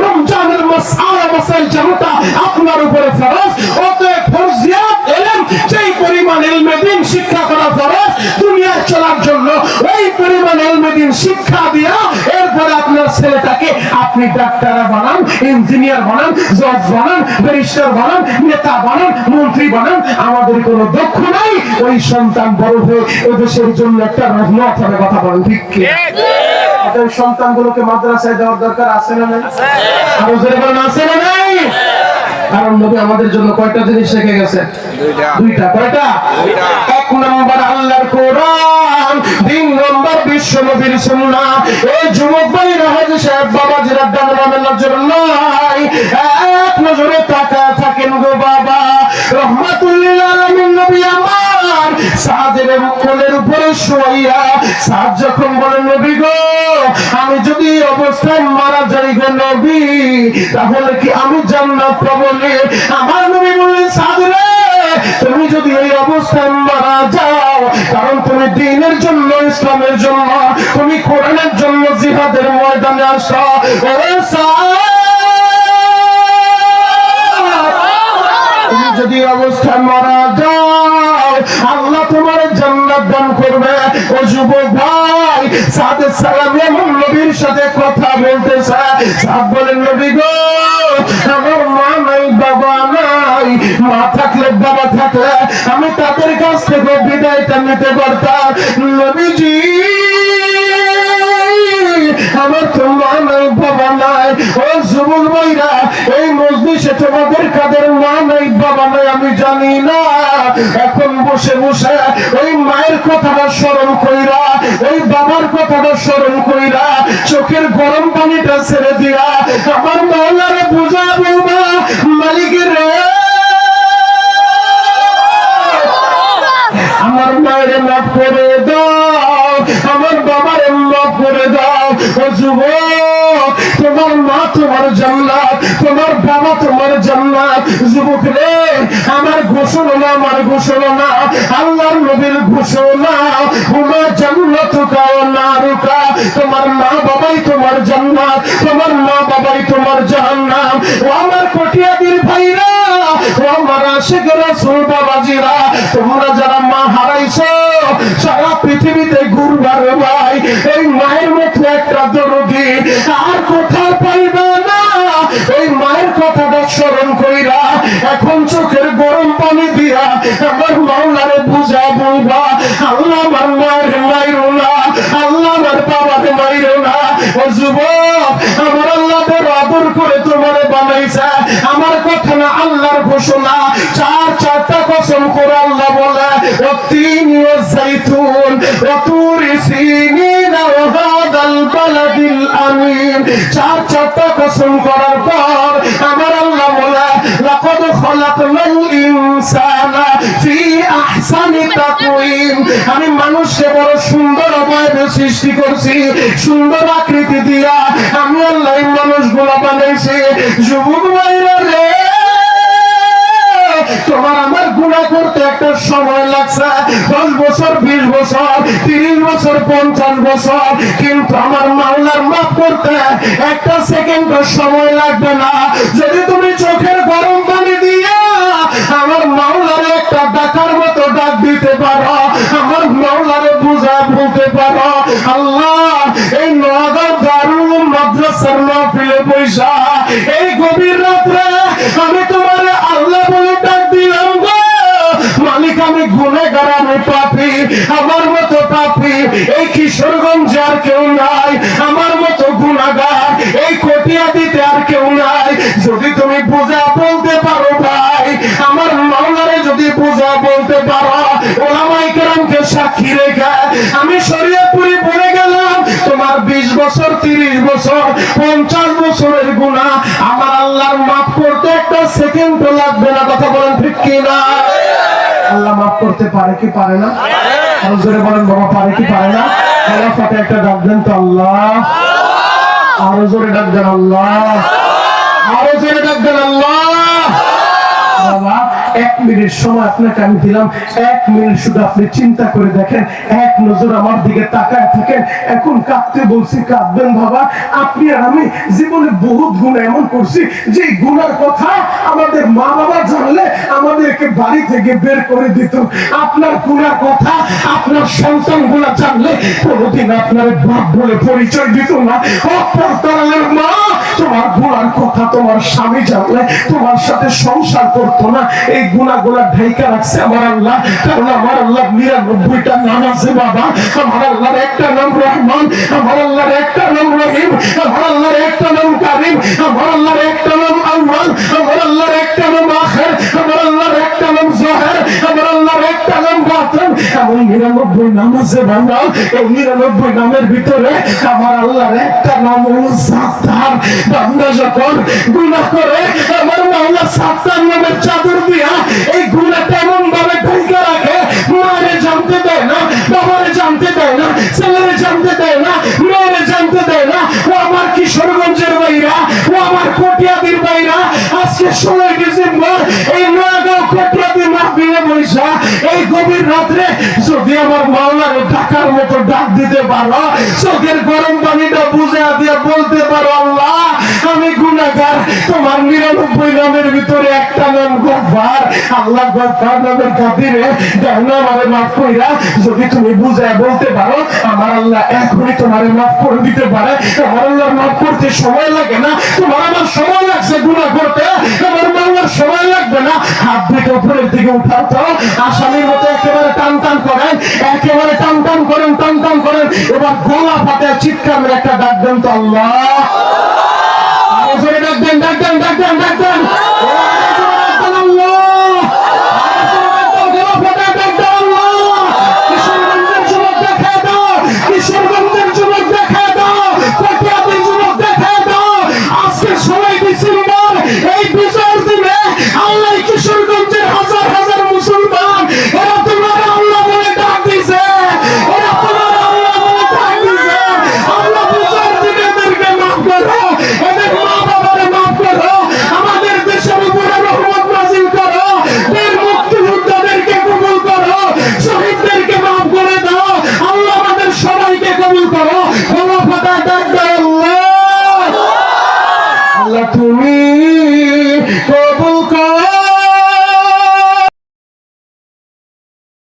রমজানের মাসআলা মাসাইল জানাটা আপনার উপরে ফরজ। অতএব ফরজিয়াত ইলম, যেই পরিমাণ ইলমে দ্বীন শিক্ষা করা ফরজ দুনিয়ায় চলার জন্য, ওই পরিমাণ ইলমে দ্বীন শিক্ষা দিয়া এরপরে আপনার ছেলেটাকে আপনি ডাক্তার বানান, ইঞ্জিনিয়ার বানান, জজ বানান, ব্যারিস্টার বানান, নেতা বানান, মন্ত্রী বানান, আমাদের কোনো দুঃখ নাই। ওই সন্তান বড় হয়ে এদেশের জন্য একটা রহমত হবে। কথা বলেন ঠিক কি? ওই সন্তানগুলোকে মাদ্রাসায় দেওয়ার দরকার আছে না নাই? আরো জোরে বলেন আছে না নাই? কারণ নবী আমাদের জন্য কয়টা জিনিস রেখে গেছে? দুইটা। কয়টা? এক নম্বর আল্লাহর কোরআন, তিন নম্বর বিশ্ব নবীর সুন্নাহ। এই যুবক ভাইরা, হাজী সাহেব, বাবাজিরা, ডানামের নজর নাই, এক নজরে তাকায় থাকেন গো বাবা। রহমাতুল লিল আলামিন নবী আমার সাদের কোলের উপরে শুইয়া সাদ যখন বলেন, নবী গো, আমি যদি অবস্থায় মারা যাই গো নবী, তাহলে কি আমি জান্নাত পাবো? আমার নবী বললেন, সাদ রে, তুমি যদি এই অবস্থায় মারা যাও, কারণ তুমি দ্বীনের জন্য, ইসলামের জন্য, তুমি কোরআনের জন্য জিহাদের ময়দানে আসো, তুমি যদি অবস্থায় মারা যাও, আল্লাহ তোমার জান্নাত দান করবে। ও যুবক ভাই, সাদ সালাম এমন নবীর সাথে কথা বলতেছে। সাদ বলেন, নবী গো, আমার মা নাই, বাবা নাই, মা থাকলে, বাবা থাকলে আমি তাদের কাছ থেকে বিদায়টা নিতে পারতাম। নবীজি, আমার তো মা নাই, বাবা নাই। ও যুবক ভাইরা, এই মজলিসে তোমাদের কাদের মা নাই, বাবা নাই আমি জানি না। এখন বসে বসে ওই মায়ের কথাটা স্মরণ কইরা, ওই বাবার কথাটা স্মরণ কইরা, চোখের গরম পানিটা ছেড়ে দিয়া আমার মাওলারে বুঝাবো, মালিকের রে, আমার মায়ের মাফ করে দাও, আমার বাবার মাফ করে দাও। ও যুবক, তোমার মা তোমার জান্নাত, তোমার বাবা তোমার জান্নাত। যুবক রে, আমার ঘোষণা না, আমার ঘোষণা না, আল্লাহর নবীর ঘোষণা, হুমা জান্নাতুকা ওয়া নারুকা। তোমার মা বাবাই তোমার জান্নাত, তোমার মা বাবাই তোমার জাহান্নাম। ও আমার কটিয়াদির ভাইরা, ও আমার আশিক রাসূল বাবাজিরা, তোমরা যারা মা হারাইছো, সারা পৃথিবীতে ঘুরবার ভাই, এই মায়ের মতো একটা দরদি আর কোথাও পাইবা না। এই মায়ের কথাটা স্মরণ কইরা এখন চোখের গরম পানি দিয়া আমার মাওলারে বুঝা বলবা, আল্লাহ আমার মায়ের মাইরো না, আল্লাহ আমার বাবার মাইরো না। ও যুবক, আমার আল্লাহ বড় আদর করে তোমারে বানাইছে, আমার কথা না, আল্লাহর ঘোষণা। চারটা কসম করে আল্লাহ বলে, ওয়াতিন ওয়াযাইতুন ওয়া তুরি সিনিন ওয়া হাদাল বালাদিল আমিন। চারটা কসম করার পর আমার আল্লাহ বলে, লাকাদ খালাকনাল ইনসানা ফি আহসানি তাকওয়িম। আমি মানুষকে বড় সুন্দর অবয়বে সৃষ্টি করছি, সুন্দর আকৃতি দিয়া আমি আল্লাহ মানুষগুলো বানাইছি। যুবক ভাইরা রে, তোমার আমার গুনাহ করতে একটা সময় লাগছে, 10 বছর, 20 বছর, 30 বছর, 50 বছর, কিন্তু আমার মাওলার মাফ করতে একটা সেকেন্ড সময় লাগবে না। যদি তুমি চোখের গরম পানি দিয়া আমার মাওলারে একটা ডাকার মতো ডাক দিতে পারো, আমার মাওলারে বুঝা বলতে পারো, আল্লাহ, এই নওগাঁ দারুল মাদ্রাসার মাহফিলে বৈশা এই গভীর রাত্রে আমি তোমার আল্লাহ বলে ডাক দিলাম গো মালিক, আমি গুনাহগার, আমি পাপী, আমার মতো পাপী এই কিশোরগঞ্জে আর কেউ নাই, আমার মতো গুনাহগার এই কটিয়াদিতে আর কেউ নাই। যদি তুমি বুঝা বলতে পারো ভাই, আমার মাওলারে যদি বুঝা বলতে পারো, ওলামায়ে কেরামকে সাক্ষী রেখে আমি শরীয়তপুরি বলে গেলাম, তোমার 20 বছর, 30 বছর, 50 বছরের গুনাহ আমার আল্লাহর মাফ করতে একটা সেকেন্ড লাগবে না। কথা বলেন ঠিক কি না? আল্লাহ মাফ করতে পারে কি পারে না? আরো জোরে বলেন বাবা, পারে কি পারে না? আল্লাহ ফাতে একটা ডাক দেন তো, আল্লাহ। আরো জোরে ডাক দেন, আল্লাহ। আরো জোরে ডাক দেন, আল্লাহ। বাবা, 1 মিনিট সময় আপনাকে আমি দিলাম, 1 মিনিট শুধু আপনি চিন্তা করে দেখেন, 1 এক নজর আমার দিকে তাকায় থাকেন। এখন কাঁদতে বলছি, কাঁদবেন বাবা। আপনি আর আমি জীবনে বহুত গুনাহ এমন করছি যে গুনার কথা আমাদের মা বাবা জানলে আমাদেরকে বাড়ি থেকে বের করে দিত। আপনার গুনার কথা আপনার সন্তান গুলা জানলে কোনোদিন আপনার বাপ বলে পরিচয় দিত না। অপরতরের মা, তোমার গুনার কথা তোমার স্বামী জানলে তোমার সাথে সংসার করতো না। এই গুনাহগুলা ঢাইকা রাখছে আমার আল্লাহ, কারণ আমার আল্লাহ 99টা নাম আছে বাবা। আমার আল্লাহর একটা নাম রহমান, আমার আল্লাহর একটা নাম রহিম, আমার আল্লাহর একটা নাম কারীম, আমার আল্লাহর একটা নাম আউয়াল, আমার আল্লাহর একটা নাম আখির, আমার আল্লাহর একটা নাম যাহির, আমার আল্লাহর একটা নাম বাতিন। এমন 99 নাম আছে বাবা। এই 99 নামের ভিতরে আমার আল্লাহর একটা নাম হলো সাত্তার। বান্দা যখন গুনাহ করে আমার মাওলা সাত্তার নামের চাদর দিয়া এই গুনাহটা এমন ভাবে ঢাকা রাখে, মারে জানতে দেয় না, বাবারে জানতে দেয় না, ছেলেরে জানতে দেয় না, মেয়েরে জানতে দেয় না। ও আমার কিশোরগঞ্জের বাইরা, ও আমার কটিয়াদির বাইরা, আজকে 16 ডিসেম্বর এই নয়াগাঁও কটিয়াদি মাহফিলে বৈশা এই গভীর রাত্রে যদি আমার মাওলার ডাকার মতো ডাক দিতে পারো, চোখের গরম পানিটা বুঝে দিয়ে বলতে পারো, আল্লাহ আমি গুনাহগার, তোমার 99 নামের ভিতরে একটা নাম গফফার। আল্লাহ গফফার নামের খাতিরে জানো আমারে মাফ কইরা যদি তুমি বুঝায় বলতে পারো, আমার আল্লাহ এখনই তোমারে মাফ করে দিতে পারে। আমার আল্লাহ মাফ করতে সময় লাগে না, তোমার আমার সময় লাগছে গুনাহ করতে, আমার মাওলার সময় লাগবে না। হাত দুটো উপরের দিকে উঠাও তো, আসামির মতো একেবারে টান টান করেন, একেবারে টান টান করেন, টান টান করেন। এবার গলা ফাটে চিৎকার মেরে একটা ডাক দেন তো, আল্লাহ